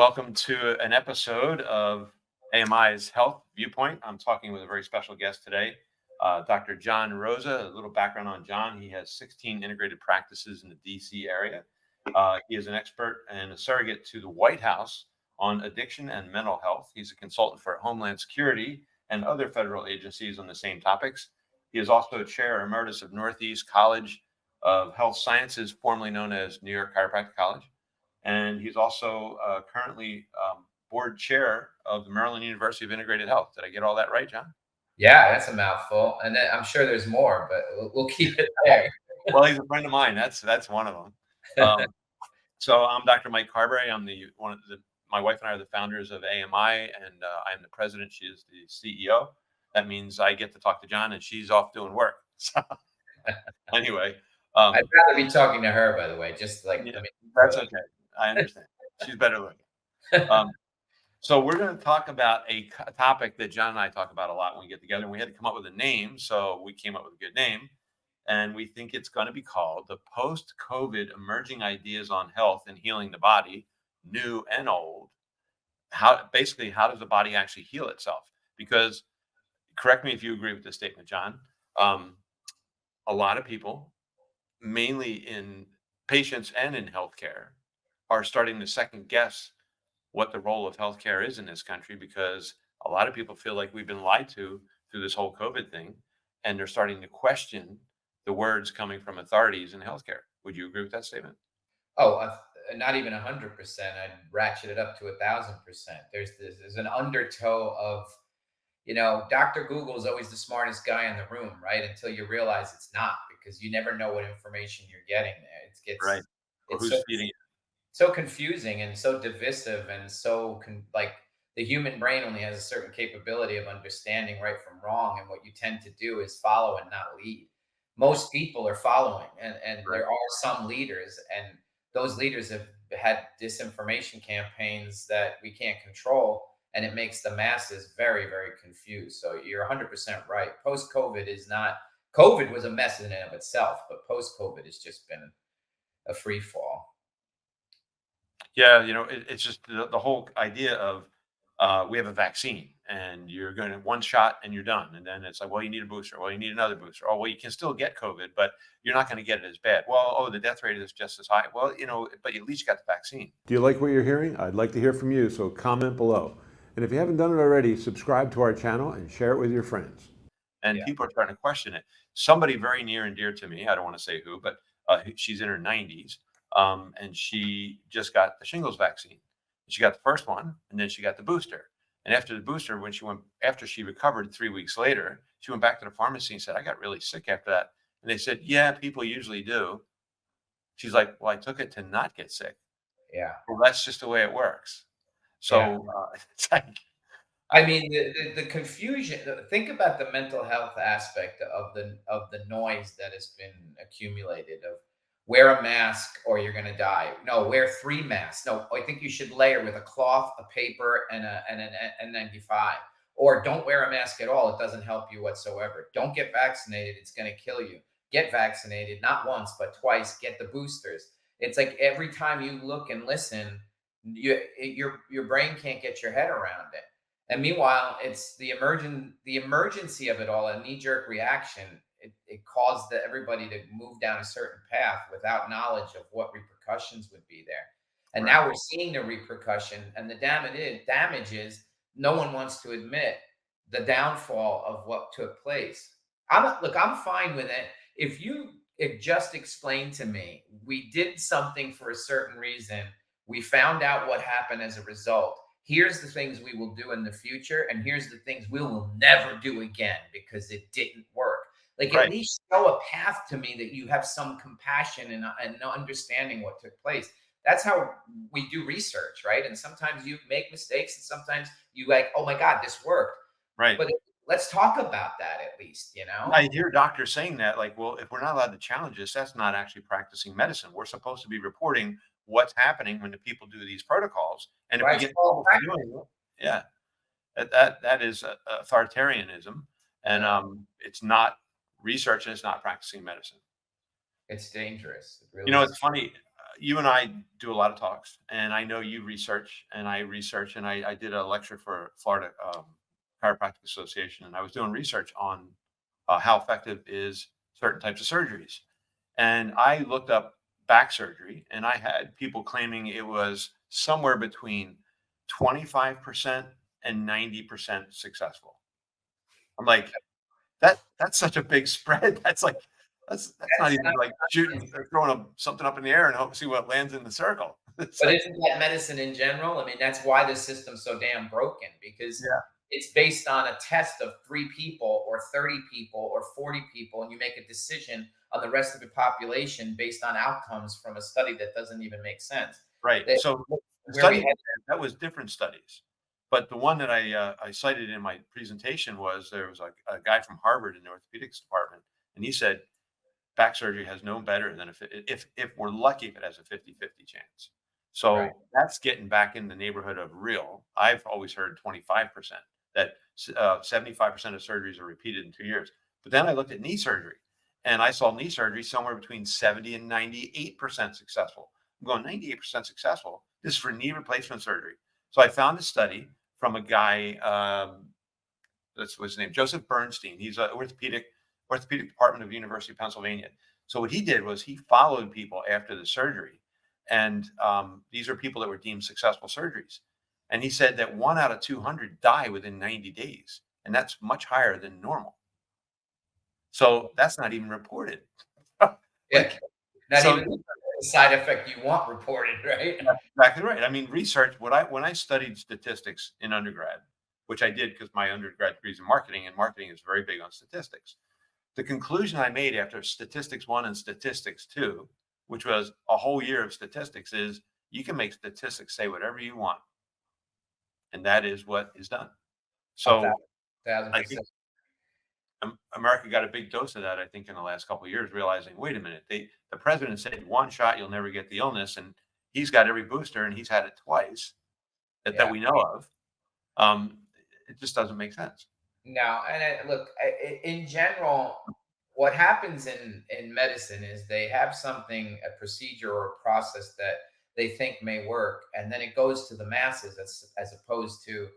Welcome to an episode of AMI's Health Viewpoint. I'm talking with a very special guest today, Dr. John Rosa. A little background on John: he has 16 integrated practices in the DC area. He is an expert and a surrogate to the White House on addiction and mental health. He's a consultant for Homeland Security and other federal agencies on the same topics. He is also chair emeritus of Northeast College of Health Sciences, formerly known as New York Chiropractic College. And he's also currently board chair of the Maryland University of Integrated Health. Did I get all that right, John? Yeah, that's a mouthful, and then I'm sure there's more, but we'll keep it there. Well, he's a friend of mine. That's one of them. So I'm Dr. Mike Carberry. I'm my wife and I are the founders of AMI, and I am the president. She is the CEO. That means I get to talk to John, and she's off doing work. So anyway, I'd rather be talking to her, by the way. Just like yeah, let me. that's okay. I understand. She's better looking. So we're going to talk about a topic that John and I talk about a lot when we get together. And we had to come up with a name, so we came up with a good name, and we think it's going to be called the Post-COVID Emerging Ideas on Health and Healing the Body, New and Old. How does the body actually heal itself? Because, correct me if you agree with this statement, John. A lot of people, mainly in patients and in healthcare, are starting to second guess what the role of healthcare is in this country, because a lot of people feel like we've been lied to through this whole COVID thing, and they're starting to question the words coming from authorities in healthcare. Would you agree with that statement? Oh, not even 100%. I'd ratchet it up to 1,000%. There's an undertow of, Dr. Google is always the smartest guy in the room, right? Until you realize it's not, because you never know what information you're getting there. Right. Or It's so who's feeding it? so confusing and so divisive and like the human brain only has a certain capability of understanding right from wrong, and what you tend to do is follow and not lead. Most people are following, and Right. there are some leaders, and those leaders have had disinformation campaigns that we can't control, and it makes the masses very, very confused. So you're 100% right. Post COVID is not COVID was a mess in and of itself, but post COVID has just been a free fall. Yeah, it's just the whole idea of we have a vaccine and you're going to one shot and you're done. And then it's like, well, you need a booster. Well, you need another booster. Oh, well, you can still get COVID, but you're not going to get it as bad. Well, oh, the death rate is just as high. Well, but you at least got the vaccine. Do you like what you're hearing? I'd like to hear from you, so comment below. And if you haven't done it already, subscribe to our channel and share it with your friends. And Yeah. people are starting to question it. Somebody very near and dear to me, I don't want to say who, but she's in her 90s, and she just got the shingles vaccine. She got the first one, and then she got the booster. And after the booster, after she recovered 3 weeks later, she went back to the pharmacy and said, "I got really sick after that." And they said, "Yeah, people usually do." She's like, "Well, I took it to not get sick." Yeah. Well, that's just the way it works. Yeah. So it's like, I mean, the confusion. Think about the mental health aspect of the noise that has been accumulated. Of wear a mask or you're going to die. No, wear 3 masks. No, I think you should layer with a cloth, a paper, and an N95. Or don't wear a mask at all. It doesn't help you whatsoever. Don't get vaccinated. It's going to kill you. Get vaccinated, not once but twice. Get the boosters. It's like every time you look and listen, your brain can't get your head around it. And meanwhile, it's the emergency of it all, a knee jerk reaction. It caused everybody to move down a certain path without knowledge of what repercussions would be there. And right. now we're seeing the repercussion, and the damage is no one wants to admit the downfall of what took place. I'm fine with it. If you just explain to me, we did something for a certain reason, we found out what happened as a result. Here's the things we will do in the future, and here's the things we will never do again because it didn't work. Like, at Right. least show a path to me that you have some compassion and understanding what took place. That's how we do research, right? And sometimes you make mistakes, and sometimes you like, oh my God, this worked. Right. But let's talk about that at least, I hear doctors saying that, like, well, if we're not allowed to challenge this, that's not actually practicing medicine. We're supposed to be reporting what's happening when the people do these protocols. And if we Right? get in Well, trouble for doing it, yeah, that is authoritarianism, and it's not research and it's not practicing medicine. it's dangerous. It really is. It's funny. you and I do a lot of talks, and I know you research, and I research, and I did a lecture for Florida Chiropractic Association, and I was doing research on how effective is certain types of surgeries. And I looked up back surgery, and I had people claiming it was somewhere between 25% and 90% successful. I'm like, that's such a big spread. That's like that's not That's even like shooting or throwing something up in the air and hope see what lands in the circle. It's But like, isn't that medicine in general? I mean, that's why the system's so damn broken, because yeah, it's based on a test of 3 people or 30 people or 40 people, and you make a decision on the rest of the population based on outcomes from a study that doesn't even make sense. right. That, So the where we study had, that was different studies, but the one that I cited in my presentation was there was a guy from Harvard in the orthopedics department, and he said back surgery has no better than if we're lucky if it has a 50-50 chance. right. So that's getting back in the neighborhood of real. I've always heard 25%, that 75% of surgeries are repeated in 2 years. But then I looked at knee surgery, and I saw knee surgery somewhere between 70 and 98% successful. I'm going 98% successful. This is for knee replacement surgery. So I found a study from a guy, that's what's his name, Joseph Bernstein. He's an orthopedic department of the University of Pennsylvania. So what he did was he followed people after the surgery, and these are people that were deemed successful surgeries. And he said that 1 out of 200 die within 90 days, and that's much higher than normal. So that's not even reported. Yeah. Like, Not so even the side effect you want reported, right? that's exactly right. I mean, research. When I studied statistics in undergrad, which I did because my undergrad degree is in marketing, and marketing is very big on statistics. The conclusion I made after statistics 1 and statistics 2, which was a whole year of statistics, is you can make statistics say whatever you want, and that is what is done. A So thousand I think percent. America got a big dose of that. I think in the last couple of years, realizing, wait a minute, the president said 1 shot you'll never get the illness, and he's got every booster, and he's had it twice that Yeah. we know of. Um, it just doesn't make sense. No, and look, in general, what happens in medicine is they have something, a procedure or a process that they think may work, and then it goes to the masses as opposed to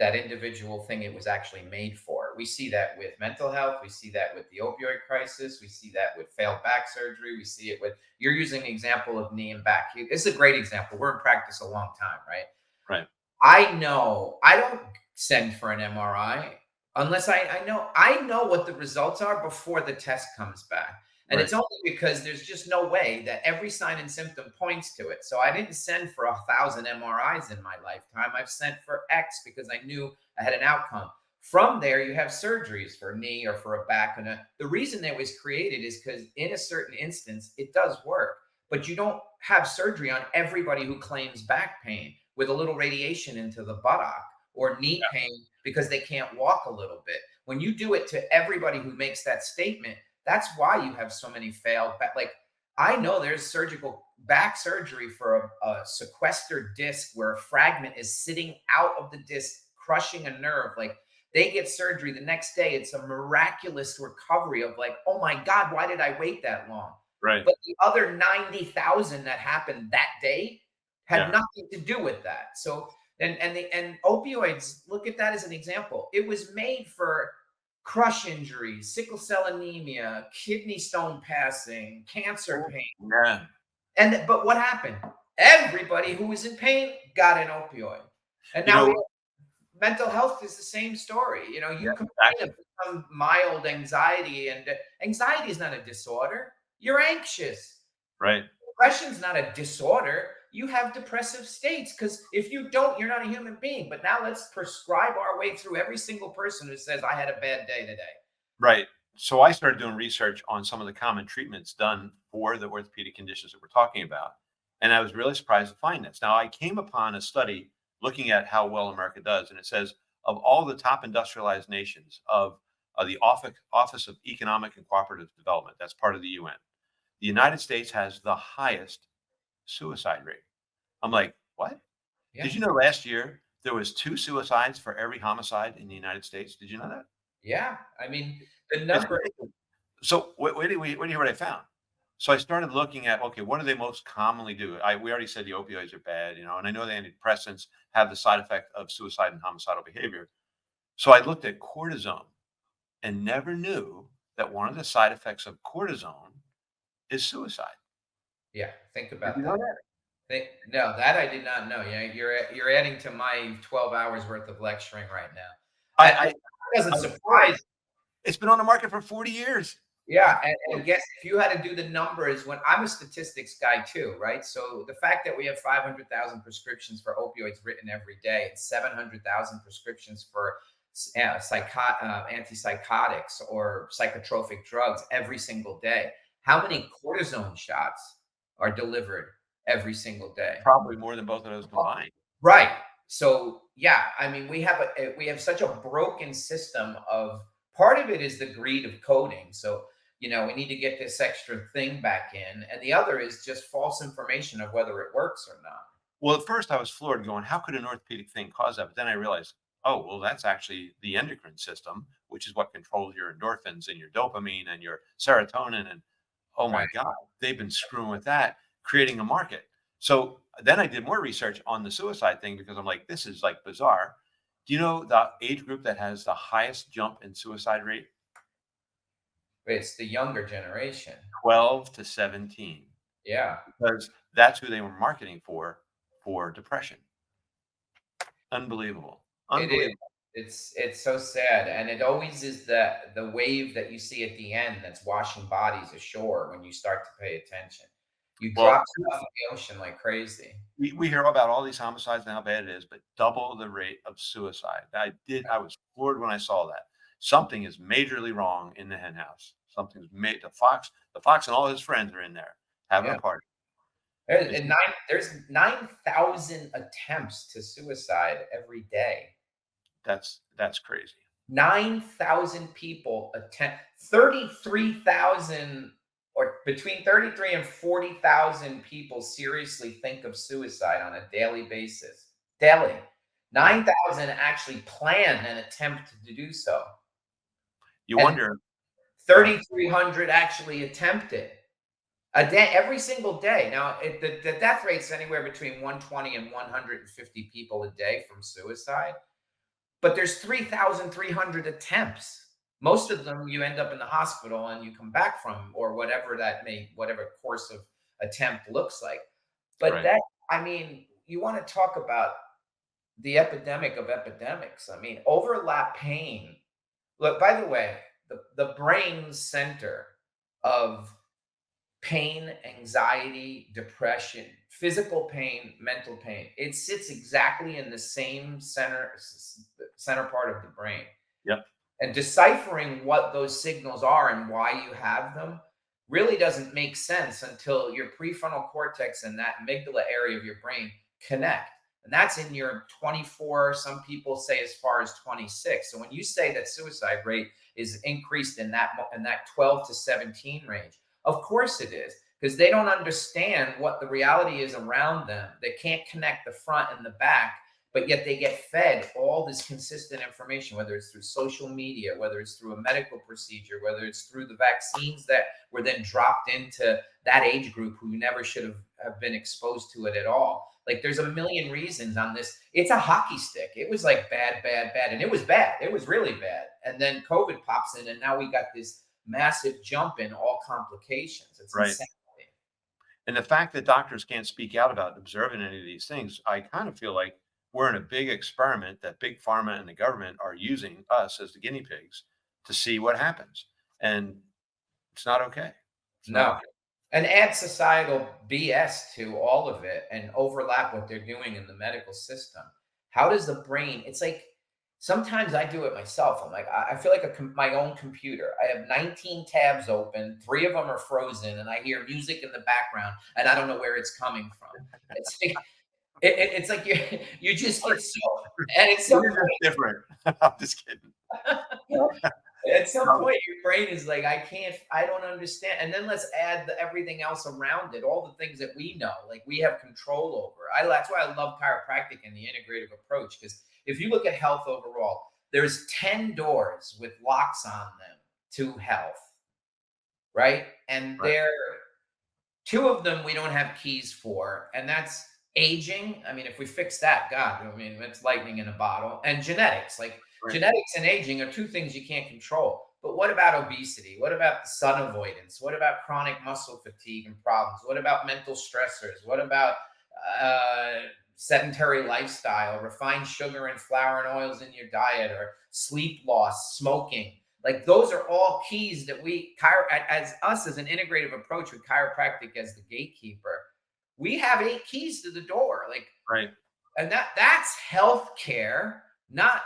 that individual thing it was actually made for. We see that with mental health. We see that with the opioid crisis. We see that with failed back surgery. We see it with, you're using an example of knee and back. This is a great example. We're in practice a long time, right? Right. I know I don't send for an MRI unless I know what the results are before the test comes back. And Right. it's only because there's just no way that every sign and symptom points to it. So I didn't send for 1,000 MRIs in my lifetime. I've sent for X because I knew I had an outcome. From there, you have surgeries for a knee or for a back. And the reason it was created is because in a certain instance, it does work, but you don't have surgery on everybody who claims back pain with a little radiation into the buttock, or knee pain because they can't walk a little bit. When you do it to everybody who makes that statement, that's why you have so many failed back. Like, I know there's surgical back surgery for a sequestered disc where a fragment is sitting out of the disc, crushing a nerve. Like, they get surgery the next day. It's a miraculous recovery of like, oh my God, why did I wait that long? Right. But the other 90,000 that happened that day had Yeah. nothing to do with that. So and opioids, look at that as an example. It was made for crush injuries, sickle cell anemia, kidney stone passing, cancer pain. Yeah. But what happened? Everybody who was in pain got an opioid. And You now know. mental health is the same story. Yeah. You complain of Exactly. some mild anxiety, and anxiety is not a disorder. You're anxious. Right. Depression's not a disorder. You have depressive states, because if you don't, you're not a human being. But now let's prescribe our way through every single person who says, I had a bad day today. Right. So I started doing research on some of the common treatments done for the orthopedic conditions that we're talking about. And I was really surprised to find this. Now, I came upon a study looking at how well America does. And it says of all the top industrialized nations of the Office of Economic and Cooperative Development, that's part of the UN, the United States has the highest suicide rate. I'm like, what? Yeah. Did you know last year there was 2 suicides for every homicide in the United States? Did you know that? Yeah. I mean, the It's number, ridiculous. So wait, wait, wait, wait, hear what I found. So I started looking at, okay, what do they most commonly do? We already said the opioids are bad, and I know the antidepressants have the side effect of suicide and homicidal behavior. So I looked at cortisone and never knew that one of the side effects of cortisone is suicide. Yeah, think Did about you know that. that? No, that I did not know. You're adding to my 12 hours worth of lecturing right now. I, That I, doesn't I was floored. surprise. It's been on the market for 40 years. I Yeah, was and floored. guess if you had to do the numbers, when I'm a statistics guy too, right? So the fact that we have 500,000 prescriptions for opioids written every day and 700,000 prescriptions for antipsychotics or psychotropic drugs every single day. How many cortisone shots are delivered every single day? Probably more than both of those combined. Right. So yeah, I mean, we have such a broken system of part of it is the greed of coding. So we need to get this extra thing back in, and the other is just false information of whether it works or not. Well, at first I was floored going, how could an orthopedic thing cause that? But then I realized, oh, well, that's actually the endocrine system, which is what controls your endorphins and your dopamine and your serotonin. And oh my Right. God, they've been screwing with that, creating a market. So then I did more research on the suicide thing because I'm like, this is like bizarre. Do you know the age group that has the highest jump in suicide rate? It's the younger generation. 12 to 17, Yeah, because that's who they were marketing for depression. Unbelievable. it is. Unbelievable. It's so sad, and it always is the wave that you see at the end that's washing bodies ashore when you start to pay attention. You Well, drop stuff in the ocean like crazy. we hear about all these homicides and how bad it is, but double the rate of suicide. I was floored when I saw that. Something is majorly wrong in the hen house. Something's made the fox and all his friends are in there having a Yeah. party. It's There's 9,000 attempts to suicide every day. that's crazy. 9,000 people attempt 33,000 or between 33 and 40,000 people seriously think of suicide on a daily basis. Daily. 9,000 actually plan an attempt to do so. You And wonder. Go ahead. 3,300 actually attempt it. A day, every single day. Now, the death rate's anywhere between 120 and 150 people a day from suicide, but there's 3,300 attempts. Most of them you end up in the hospital and you come back from, or whatever course of attempt looks like. But Right. I mean, you want to talk about the epidemic of epidemics. I mean, overlap pain. Look, by the way, the brain center of pain, anxiety, depression, physical pain, mental pain. It sits exactly in the same center part of the brain. Yep. And deciphering what those signals are and why you have them really doesn't make sense until your prefrontal cortex and that amygdala area of your brain connect. And that's in your 24, some people say as far as 26. So when you say that suicide rate is increased in that 12 to 17 range, of course it is, because they don't understand what the reality is around them. They can't connect the front and the back, but yet they get fed all this consistent information, whether it's through social media, whether it's through a medical procedure, whether it's through the vaccines that were then dropped into that age group who never should have been exposed to it at all. Like there's a million reasons on this. It's a hockey stick. It was like bad, bad, bad. And it was bad. It was really bad. And then COVID pops in, and now we got this massive jump in all complications. It's Right. insane. And the fact that doctors can't speak out about observing any of these things, I kind of feel like we're in a big experiment that big pharma and the government are using us as the guinea pigs to see what happens. And it's not okay. It's not No. okay. And add societal BS to all of it and overlap what they're doing in the medical system. How does the brain, it's like sometimes I do it myself. I'm like, I feel like my own computer. I have 19 tabs open, 3 of them are frozen, and I hear music in the background, and I don't know where it's coming from. It's like, it's like you just get so, and it's so It is just different. I'm just kidding. at some No. point your brain is like, I don't understand. And then let's add everything else around it, all the things that we know, like we have control over. That's why I love chiropractic and the integrative approach, because if you look at health overall, there's 10 doors with locks on them to health, right? And Right. Two of them we don't have keys for, and that's aging. I mean, if we fix that, God, I mean, it's lightning in a bottle. And genetics. Like Right. genetics and aging are two things you can't control. But what about obesity? What about the sun avoidance? What about chronic muscle fatigue and problems? What about mental stressors? What about uh, sedentary lifestyle, refined sugar and flour and oils in your diet, or sleep loss, smoking? Like those are all keys that we, as us, as an integrative approach with chiropractic as the gatekeeper, we have 8 keys to the door. Like, Right. and that's healthcare, not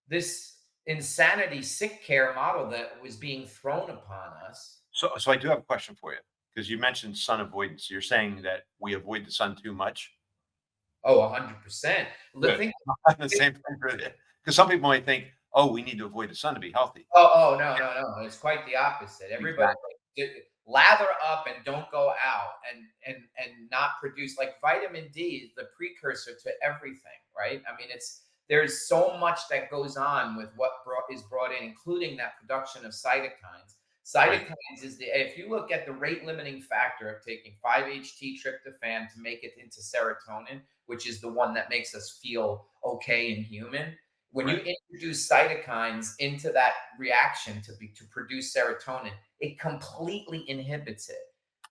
this insanity sick care model that was being thrown upon us. So I do have a question for you, because you mentioned sun avoidance. You're saying that we avoid the sun too much. Oh, 100%. The Good. thing, The same thing for you. Because some people might think, oh, we need to avoid the sun to be healthy. oh, no, no, no. It's quite the opposite. Everybody Exactly. lather up and don't go out, and not produce. Like vitamin D is the precursor to everything, right? I mean, there's so much that goes on with what is brought in, including that production of cytokines. Right. Cytokines is if you look at the rate limiting factor of taking 5-HT tryptophan to make it into serotonin, which is the one that makes us feel okay and human. When you Right. introduce cytokines into that reaction to produce serotonin, it completely inhibits it.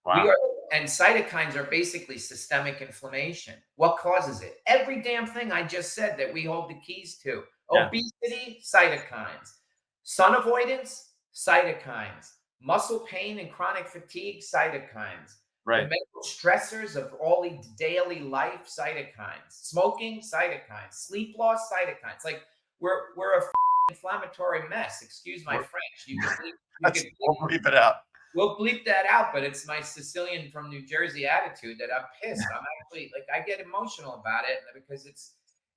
We Wow. are, and cytokines are basically systemic inflammation. What causes it? Every damn thing I just said that we hold the keys to. Yeah. Obesity, cytokines. Sun avoidance, cytokines. Muscle pain and chronic fatigue, cytokines. The Right. mental stressors of all the daily life, cytokines. Smoking, cytokines. Sleep loss, cytokines. Like we're a inflammatory mess. Excuse my We're- French. You could We'll bleep it out. we'll bleep that out, but it's my Sicilian from New Jersey attitude that I'm pissed. I'm actually like I get emotional about it because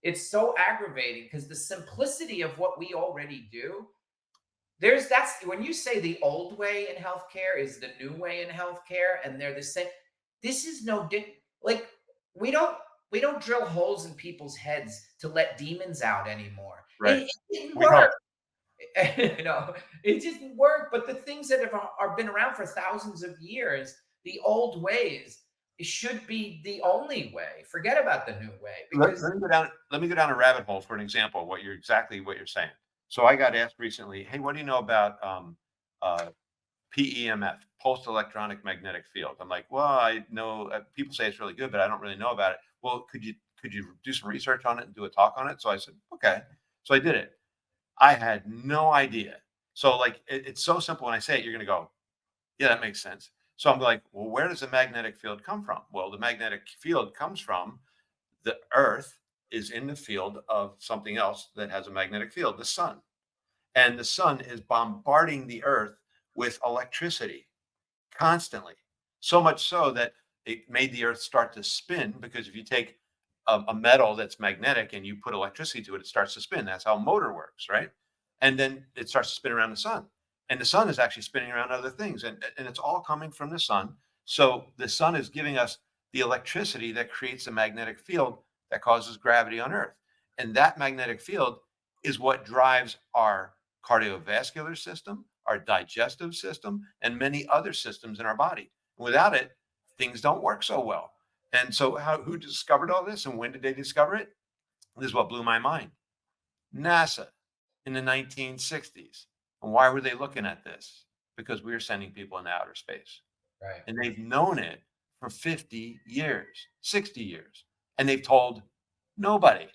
it's so aggravating because the simplicity of what we already do. That's when you say the old way in healthcare is the new way in healthcare, and they're the same. This is no like we don't we don't drill holes in people's heads to let demons out anymore. Right. It didn't We don't. work. It didn't work. But the things that are been around for thousands of years, the old ways, should be the only way. Forget about the new way because Let me go down a rabbit hole for an example of exactly what you're saying. So I got asked recently, hey, what do you know about uh, PEMF, post electronic magnetic field? I'm like, well, I know people say it's really good, but I don't really know about it. Well, could you do some research on it and do a talk on it? So I said, okay. So I did it. I had no idea. So like it's so simple. When I say it, you're going to go, yeah, that makes sense. So I'm like, well, where does the magnetic field come from? Well, the magnetic field comes from the Earth is in the field of something else that has a magnetic field, the sun. And the sun is bombarding the Earth with electricity constantly. So much so that it made the Earth start to spin, because if you take a metal that's magnetic and you put electricity to it, it starts to spin. That's how a motor works, right? And then it starts to spin around the sun. And the sun is actually spinning around other things. And it's all coming from the sun. So the sun is giving us the electricity that creates a magnetic field that causes gravity on Earth. And that magnetic field is what drives our cardiovascular system, our digestive system, and many other systems in our body. Without it, things don't work so well. And so, who discovered all this and when did they discover it? This is what blew my mind. NASA in the 1960s. And why were they looking at this? Because we were sending people into outer space. right. And they've known it for 50 years, 60 years. And they've told nobody.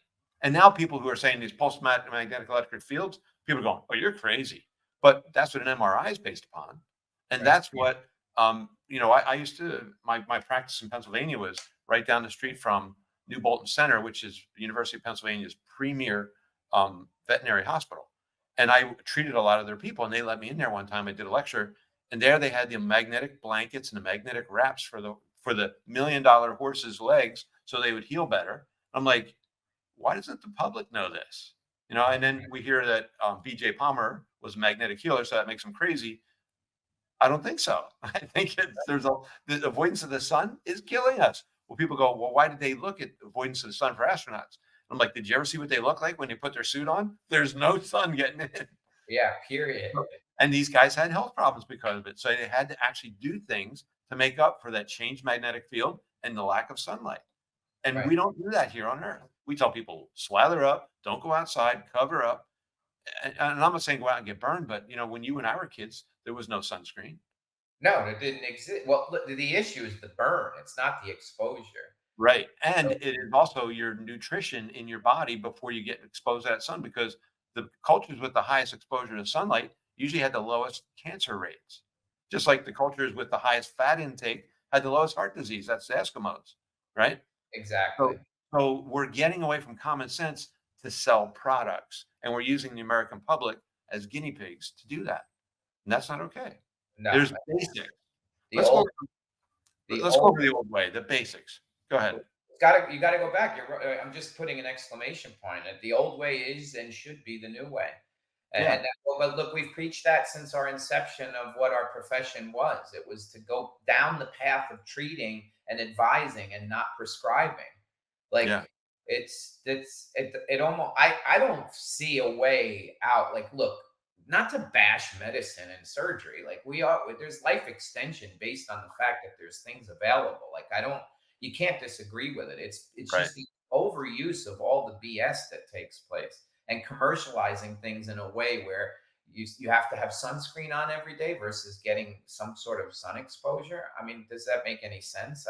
And now people who are saying these post-magnetic electric fields, people are going, oh, you're crazy. But that's what an MRI is based upon. And Right. that's what, I used to, my practice in Pennsylvania was right down the street from New Bolton Center, which is the University of Pennsylvania's premier veterinary hospital. And I treated a lot of their people, and they let me in there one time. I did a lecture, and there they had the magnetic blankets and the magnetic wraps for the $1 million horse's legs so they would heal better. I'm like, why doesn't the public know this? And then we hear that BJ Palmer was a magnetic healer, so that makes him crazy. I don't think so. I think the avoidance of the sun is killing us. Well, people go, well, why did they look at avoidance of the sun for astronauts? I'm like, did you ever see what they look like when they put their suit on? There's no sun getting in. Yeah, period. And these guys had health problems because of it. So they had to actually do things to make up for that changed magnetic field and the lack of sunlight. And Right. we don't do that here on Earth. We tell people slather up, don't go outside, cover up. And I'm not saying go out and get burned, but when you and I were kids, there was no sunscreen. No, it didn't exist. Well, look, the issue is the burn. It's not the exposure. Right. And So it is also your nutrition in your body before you get exposed to that sun, because the cultures with the highest exposure to sunlight usually had the lowest cancer rates. Just like the cultures with the highest fat intake had the lowest heart disease. That's the Eskimos, right? exactly. So so we're getting away from common sense to sell products, and we're using the American public as guinea pigs to do that. And that's not okay. No, There's basics. the Let's go old over, the let's go old over the old way, the basics. Go ahead. gotta you gotta go back. I'm just putting an exclamation point. The old way is and should be the new way. Yeah. But look, we've preached that since our inception of what our profession was. It was to go down the path of treating and advising and not prescribing. Yeah. Like it almost I don't see a way out. Like, look, not to bash medicine and surgery. Like, there's life extension based on the fact that there's things available. Like, I don't you can't disagree with it. It's Right. just the overuse of all the BS that takes place and commercializing things in a way where you have to have sunscreen on every day versus getting some sort of sun exposure. I mean, does that make any sense?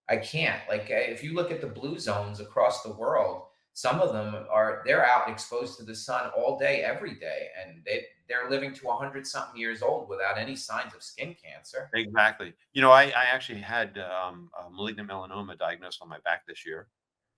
I can't. Like, if you look at the blue zones across the world, some of them they're out exposed to the sun all day, every day, and they're living to 100 something years old without any signs of skin cancer. Exactly. I actually had malignant melanoma diagnosed on my back this year,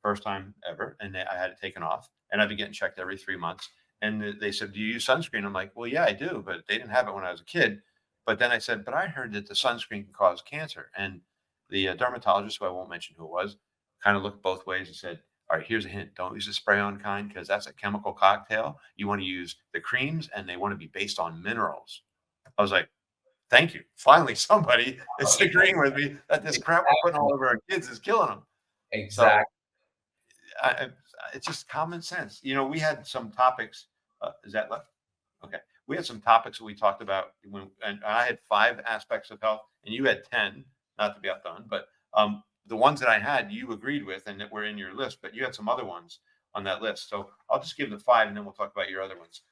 first time ever, and I had it taken off, and I've been getting checked every 3 months. And they said, "Do you use sunscreen?" I'm like, "Well, yeah, I do," but they didn't have it when I was a kid. But then I said, "But I heard that the sunscreen can cause cancer." And the dermatologist, who I won't mention who it was, kind of looked both ways and said, "All right, here's a hint: don't use the spray-on kind because that's a chemical cocktail. You want to use the creams, and they want to be based on minerals." I was like, thank you. Finally, somebody is Oh, agreeing with me that this crap we're putting all over our kids is killing them. So exactly. I, it's just common sense. We had some topics. Is that left? Okay. We had some topics that we talked about and I had 5 aspects of health, and you had 10. Not to be outdone, but the ones that I had, you agreed with, and that were in your list. But you had some other ones on that list, so I'll just give the 5, and then we'll talk about your other ones.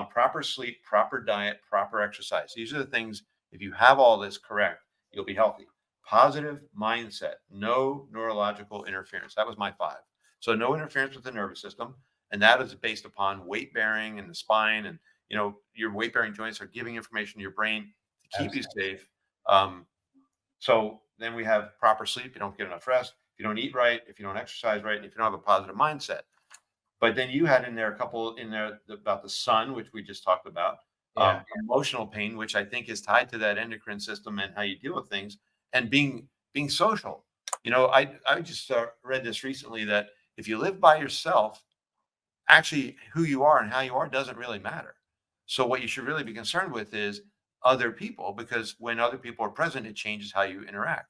Proper sleep, proper diet, proper exercise. These are the things. If you have all this correct, you'll be healthy. Positive mindset, no neurological interference. That was my 5. So no interference with the nervous system, and that is based upon weight bearing and the spine, and your weight bearing joints are giving information to your brain to keep you Absolutely. safe. So then we have proper sleep. You don't get enough rest. If you don't eat right, if you don't exercise right, and if you don't have a positive mindset. But then you had in there a couple in there about the sun, which we just talked about, Yeah. emotional pain, which I think is tied to that endocrine system and how you deal with things, and being social. I just read this recently that if you live by yourself, actually who you are and how you are doesn't really matter. So what you should really be concerned with is other people, because when other people are present, it changes how you interact.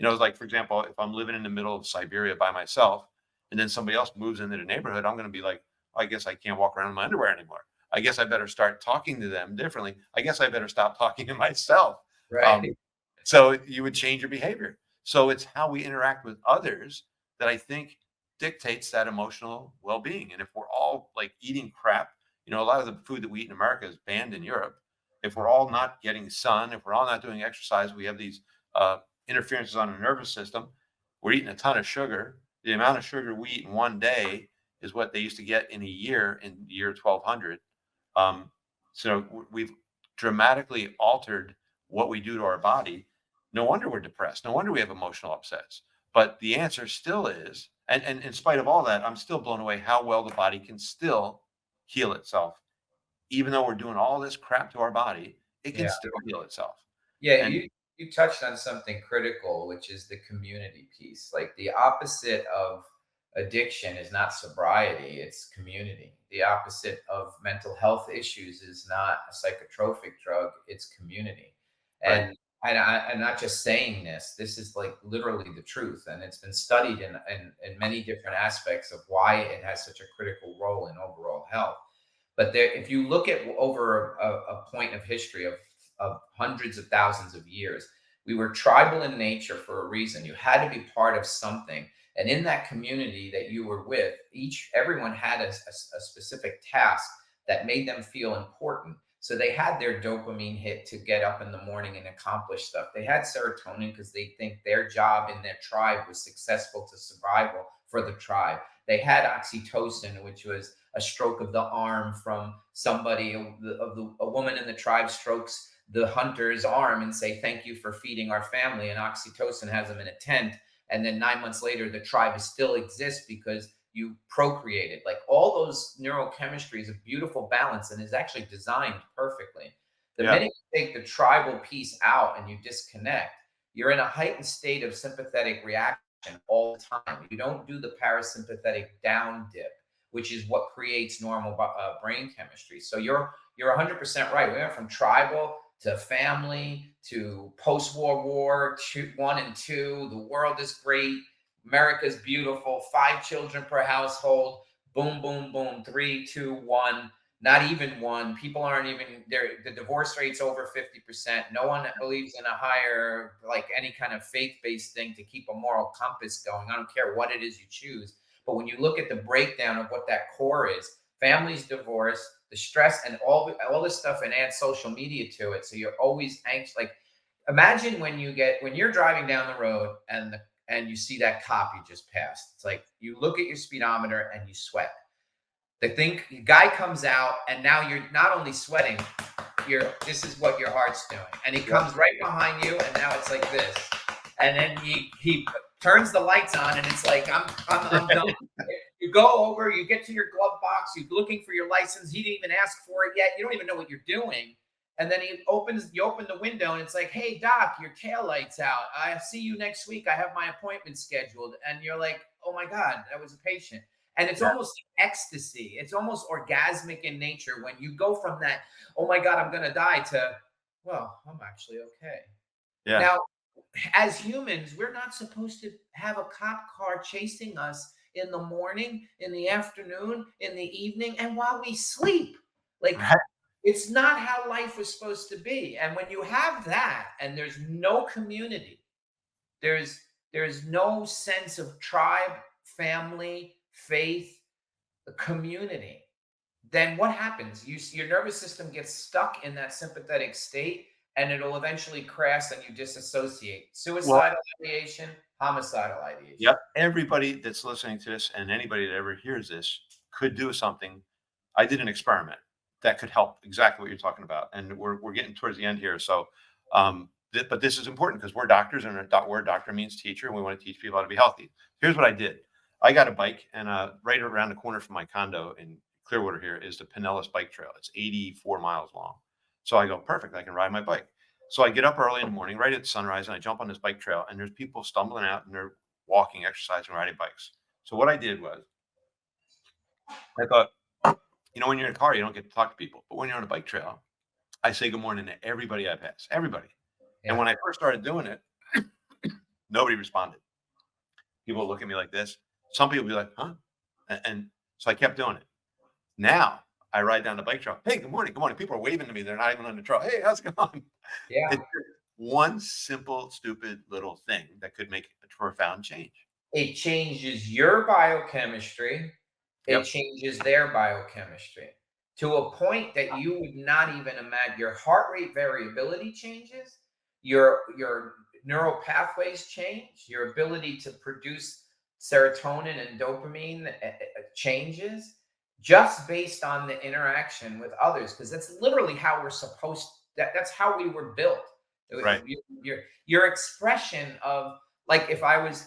Like, for example, if I'm living in the middle of Siberia by myself and then somebody else moves into the neighborhood, I'm going to be like, "Oh, I guess I can't walk around in my underwear anymore. I guess I better start talking to them differently. I guess I better stop talking to myself." Right. Um, so you would change your behavior. So it's how we interact with others that I think dictates that emotional well-being. And if we're all like eating crap, a lot of the food that we eat in America is banned in Europe. If we're all not getting sun, if we're all not doing exercise, we have these interferences on the nervous system. We're eating a ton of sugar. The amount of sugar we eat in one day is what they used to get in a year in the year 1200. So we've dramatically altered what we do to our body. No wonder we're depressed. No wonder we have emotional upsets. But the answer still is, and in spite of all that, I'm still blown away how well the body can still heal itself. Even though we're doing all this crap to our body, it can Yeah. still heal itself. Yeah, And you touched on something critical, which is the community piece. Like, the opposite of addiction is not sobriety, it's community. The opposite of mental health issues is not a psychotropic drug, it's community. right, And I'm not just saying this. This is like literally the truth, and it's been studied in many different aspects of why it has such a critical role in overall health. But if you look at over a point of history of of hundreds of thousands of years. We were tribal in nature for a reason. You had to be part of something. And in that community that you were with, everyone had a specific task that made them feel important. So they had their dopamine hit to get up in the morning and accomplish stuff. They had serotonin because they think their job in their tribe was successful to survival for the tribe. They had oxytocin, which was a stroke of the arm from somebody, a woman in the tribe strokes the hunter's arm and say, thank you for feeding our family. And oxytocin has them in a tent. And then 9 months later, the tribe still exists because you procreated. Like, all those neurochemistry is a beautiful balance and is actually designed perfectly. The Yeah. minute you take the tribal piece out and you disconnect, you're in a heightened state of sympathetic reaction all the time. You don't do the parasympathetic down dip, which is what creates normal brain chemistry. So you're 100% right. We went from tribal to family to post-war war 1 and 2. The world is great. America's beautiful. 5 children per household. Boom, boom, boom. 3, 2, 1. Not even 1. People aren't even there. The divorce rate's over 50%. No one believes in a higher, like, any kind of faith-based thing to keep a moral compass going. I don't care what it is you choose. But when you look at the breakdown of what that core is, families divorce, the stress, and all this stuff, and add social media to it. So you're always anxious. Like, imagine when you're driving down the road and you see that cop you just passed. It's like you look at your speedometer and you sweat. The guy comes out, and now you're not only sweating, this is what your heart's doing. And he comes right behind you, and now it's like this. And then he turns the lights on, and it's like, I'm done. You go over, you get to your glove box, you're looking for your license. He didn't even ask for it yet. You don't even know what you're doing. And then you open the window, and it's like, hey, Doc, your tail light's out. I see you next week. I have my appointment scheduled. And you're like, oh my God, that was a patient. And it's almost ecstasy. It's almost orgasmic in nature when you go from that, oh my God, I'm going to die, to, well, I'm actually okay. Yeah. Now, as humans, we're not supposed to have a cop car chasing us in the morning, in the afternoon, in the evening, and while we sleep. Like, Right. it's not how life was supposed to be. And when you have that, and there's no community, there's no sense of tribe, family, faith, community, then what happens? Your nervous system gets stuck in that sympathetic state, and it'll eventually crash, and you disassociate. Suicidal ideation, homicidal ideation. Yeah. Everybody that's listening to this, and anybody that ever hears this, could do something. I did an experiment that could help exactly what you're talking about. And we're getting towards the end here. So, but this is important because we're doctors, and the word doctor means teacher, and we want to teach people how to be healthy. Here's what I did. I got a bike, and right around the corner from my condo in Clearwater here is the Pinellas Bike Trail. It's 84 miles long. So I go, perfect, I can ride my bike. So I get up early in the morning, right at sunrise, and I jump on this bike trail, and there's people stumbling out, and they're walking, exercising, riding bikes. So what I did was, I thought, when you're in a car, you don't get to talk to people. But when you're on a bike trail, I say good morning to everybody I pass, everybody. Yeah. And when I first started doing it, nobody responded. People would look at me like this. Some people would be like, huh? And so I kept doing it. Now I ride down the bike trail. Hey, good morning. Good morning. People are waving to me. They're not even on the trail. Hey, how's it going? Yeah. It's one simple, stupid little thing that could make a profound change. It changes your biochemistry. Yep. It changes their biochemistry to a point that you would not even imagine. Your heart rate variability changes. Your neural pathways change. Your ability to produce serotonin and dopamine changes, just based on the interaction with others, because that's literally how we're supposed. That's how we were built. Right. Your expression of, like, if I was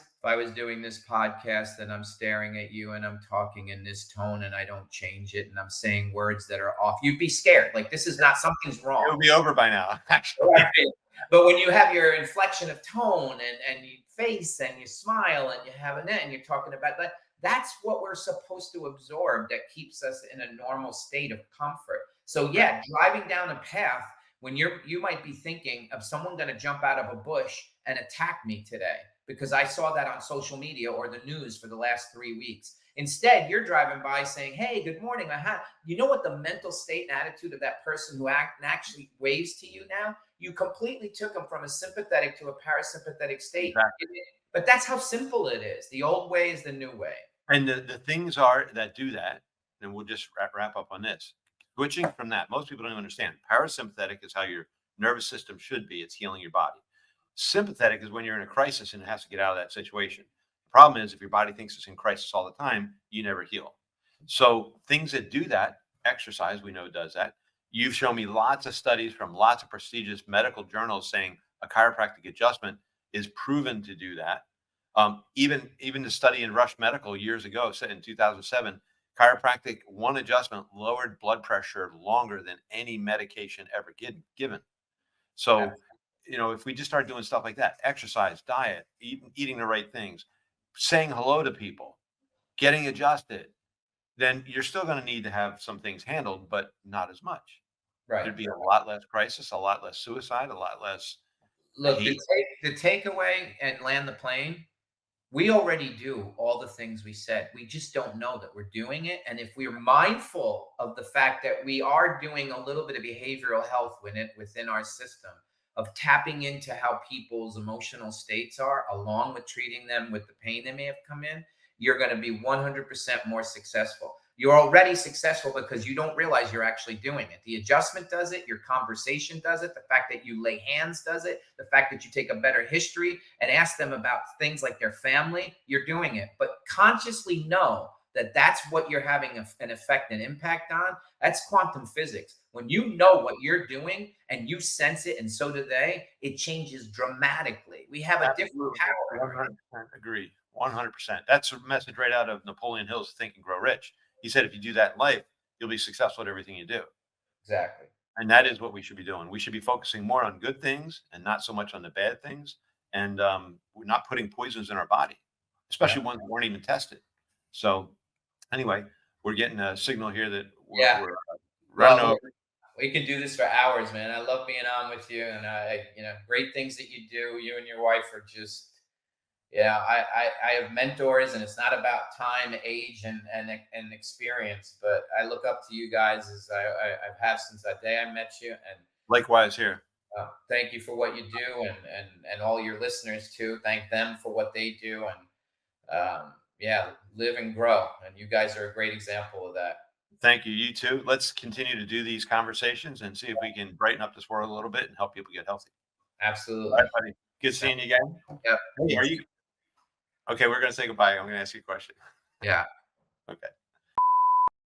doing this podcast and I'm staring at you and I'm talking in this tone and I don't change it and I'm saying words that are off, you'd be scared. Like, this is not, something's wrong. It'll be over by now, actually. But when you have your inflection of tone and you face and you smile and you have an end, and you're talking about that, that's what we're supposed to absorb, that keeps us in a normal state of comfort. So yeah, driving down a path when you might be thinking of someone going to jump out of a bush and attack me today, because I saw that on social media or the news for the last 3 weeks. Instead, you're driving by saying, "Hey, good morning." You know what the mental state and attitude of that person who actually waves to you now? You completely took them from a sympathetic to a parasympathetic state. Exactly. But that's how simple it is. The old way is the new way. And the things are that do that, and we'll just wrap up on this. Switching from that, most people don't understand. Parasympathetic is how your nervous system should be. It's healing your body. Sympathetic is when you're in a crisis and it has to get out of that situation. The problem is if your body thinks it's in crisis all the time, you never heal. So things that do that, exercise, we know does that. You've shown me lots of studies from lots of prestigious medical journals saying a chiropractic adjustment is proven to do that. Even the study in Rush Medical years ago said in 2007, chiropractic one adjustment lowered blood pressure longer than any medication ever given. So, if we just start doing stuff like that, exercise, diet, eating the right things, saying hello to people, getting adjusted, then you're still going to need to have some things handled, but not as much. Right. There'd be a lot less crisis, a lot less suicide, a lot less Look, hate. the takeaway and land the plane, we already do all the things we said. We just don't know that we're doing it. And if we're mindful of the fact that we are doing a little bit of behavioral health within our system, of tapping into how people's emotional states are, along with treating them with the pain they may have come in, you're going to be 100% more successful. You're already successful because you don't realize you're actually doing it. The adjustment does it. Your conversation does it. The fact that you lay hands does it. The fact that you take a better history and ask them about things like their family, you're doing it. But consciously know that that's what you're having an effect and impact on. That's quantum physics. When you know what you're doing and you sense it, and so do they, it changes dramatically. We have a different power. 100% agree. 100%. That's a message right out of Napoleon Hill's Think and Grow Rich. He said, if you do that in life, you'll be successful at everything you do. Exactly. And that is what we should be doing. We should be focusing more on good things and not so much on the bad things. And we're not putting poisons in our body, especially ones that weren't even tested. So anyway, we're getting a signal here that we're running over. We could do this for hours, man. I love being on with you, and great things that you do. You and your wife are just, I have mentors, and it's not about time, age, and experience, but I look up to you guys as I've had since that day I met you, and Likewise here. thank you for what you do, and all your listeners too. Thank them for what they do, and live and grow. And you guys are a great example of that. Thank you. You too. Let's continue to do these conversations and see if we can brighten up this world a little bit and help people get healthy. Absolutely. All right, buddy. Good seeing you again. Yep. Hey, are you okay? We're going to say goodbye. I'm going to ask you a question. Yeah. Okay.